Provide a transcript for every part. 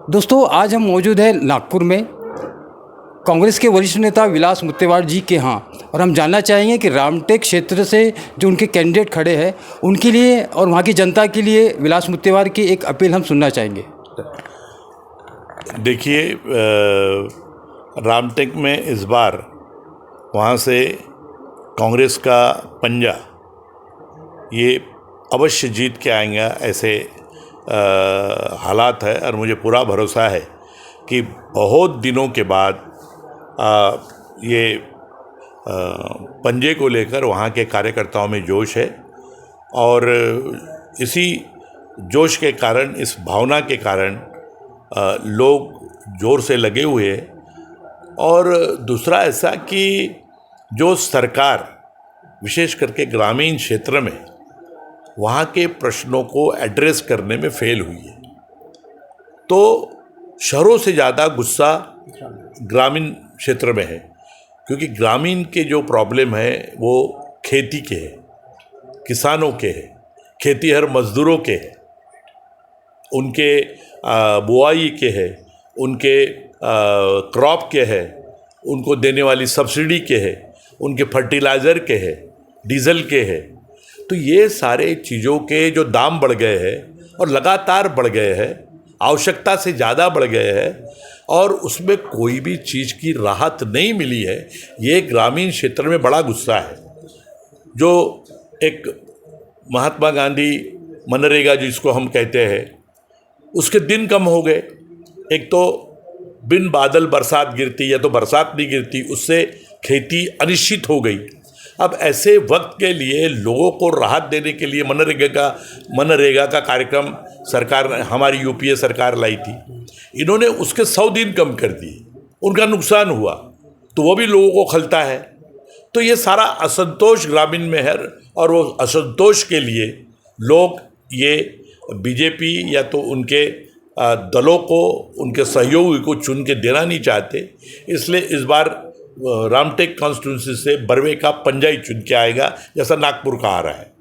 दोस्तों आज हम मौजूद हैं नागपुर में कांग्रेस के वरिष्ठ नेता विलास मुत्तेवार जी के यहाँ, और हम जानना चाहेंगे कि रामटेक क्षेत्र से जो उनके कैंडिडेट खड़े हैं उनके लिए और वहाँ की जनता के लिए विलास मुत्तेवार की एक अपील हम सुनना चाहेंगे। देखिए, रामटेक में इस बार वहाँ से कांग्रेस का पंजा ये अवश्य जीत के आएगा, ऐसे हालात है। और मुझे पूरा भरोसा है कि बहुत दिनों के बाद ये पंजे को लेकर वहाँ के कार्यकर्ताओं में जोश है, और इसी जोश के कारण, इस भावना के कारण लोग जोर से लगे हुए हैं। और दूसरा ऐसा कि जो सरकार विशेष करके ग्रामीण क्षेत्र में वहाँ के प्रश्नों को एड्रेस करने में फेल हुई है, तो शहरों से ज़्यादा गुस्सा ग्रामीण क्षेत्र में है, क्योंकि ग्रामीण के जो प्रॉब्लम है वो खेती के है, किसानों के है, खेतीहर मजदूरों के है, उनके बुआई के है, उनके क्रॉप के है, उनको देने वाली सब्सिडी के है, उनके फर्टिलाइज़र के है, डीजल के है। तो ये सारे चीज़ों के जो दाम बढ़ गए हैं और लगातार बढ़ गए हैं, आवश्यकता से ज़्यादा बढ़ गए हैं, और उसमें कोई भी चीज़ की राहत नहीं मिली है, ये ग्रामीण क्षेत्र में बड़ा गुस्सा है। जो एक महात्मा गांधी मनरेगा जिसको हम कहते हैं, उसके दिन कम हो गए। एक तो बिन बादल बरसात गिरती, या तो बरसात नहीं गिरती, उससे खेती अनिश्चित हो गई। अब ऐसे वक्त के लिए लोगों को राहत देने के लिए मनरेगा का कार्यक्रम सरकार, हमारी यूपीए सरकार लाई थी। इन्होंने उसके 100 दिन कम कर दिए, उनका नुकसान हुआ, तो वो भी लोगों को खलता है। तो ये सारा असंतोष ग्रामीण में है, और वो असंतोष के लिए लोग ये बीजेपी या तो उनके दलों को, उनके सहयोगी को चुन के देना नहीं चाहते। इसलिए इस बार रामटेक कॉन्स्टिट्यूंसी से बर्वे का पंजा ही चुन के आएगा, जैसा नागपुर का आ रहा है।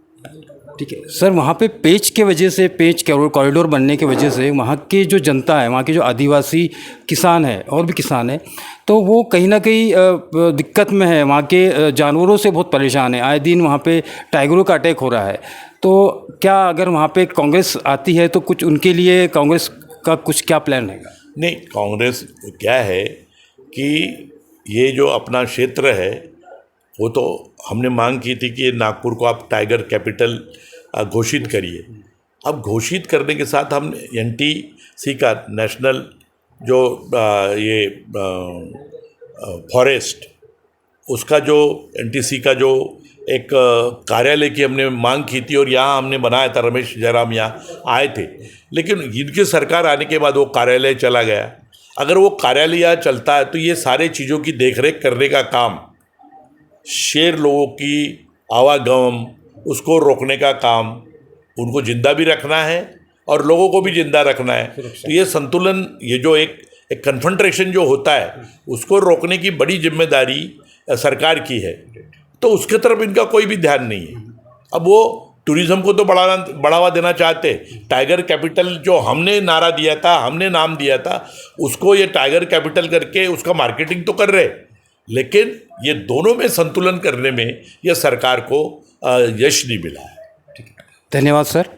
ठीक है सर, वहाँ पे पेच के वजह से, पेच कॉरिडोर बनने की वजह से वहाँ की जो जनता है, वहाँ के जो आदिवासी किसान है और भी किसान है, तो वो कहीं ना कहीं दिक्कत में है। वहाँ के जानवरों से बहुत परेशान है, आए दिन वहाँ पे टाइगरों का अटैक हो रहा है। तो क्या अगर वहाँ पे कांग्रेस आती है तो कुछ उनके लिए कांग्रेस का कुछ क्या प्लान रहेगा? नहीं, कांग्रेस क्या है कि ये जो अपना क्षेत्र है, वो तो हमने मांग की थी कि नागपुर को आप टाइगर कैपिटल घोषित करिए। अब घोषित करने के साथ हम एनटीसी का नेशनल जो ये फॉरेस्ट, उसका जो एनटीसी का जो एक कार्यालय की हमने मांग की थी, और यहाँ हमने बनाया था, रमेश जयराम यहाँ आए थे। लेकिन इनकी सरकार आने के बाद वो कार्यालय चला गया। अगर वो कार्यालय यहाँ चलता है तो ये सारे चीज़ों की देखरेख करने का काम, शेर लोगों की आवागमन, उसको रोकने का काम, उनको जिंदा भी रखना है और लोगों को भी जिंदा रखना है। तो ये संतुलन, ये जो एक कन्फ्रंटेशन जो होता है, उसको रोकने की बड़ी जिम्मेदारी सरकार की है। तो उसके तरफ इनका कोई भी ध्यान नहीं है। अब वो टूरिज़्म को तो बढ़ावा देना चाहते। टाइगर कैपिटल जो हमने नारा दिया था, हमने नाम दिया था, उसको ये टाइगर कैपिटल करके उसका मार्केटिंग तो कर रहे, लेकिन ये दोनों में संतुलन करने में यह सरकार को यश नहीं मिला है। धन्यवाद सर।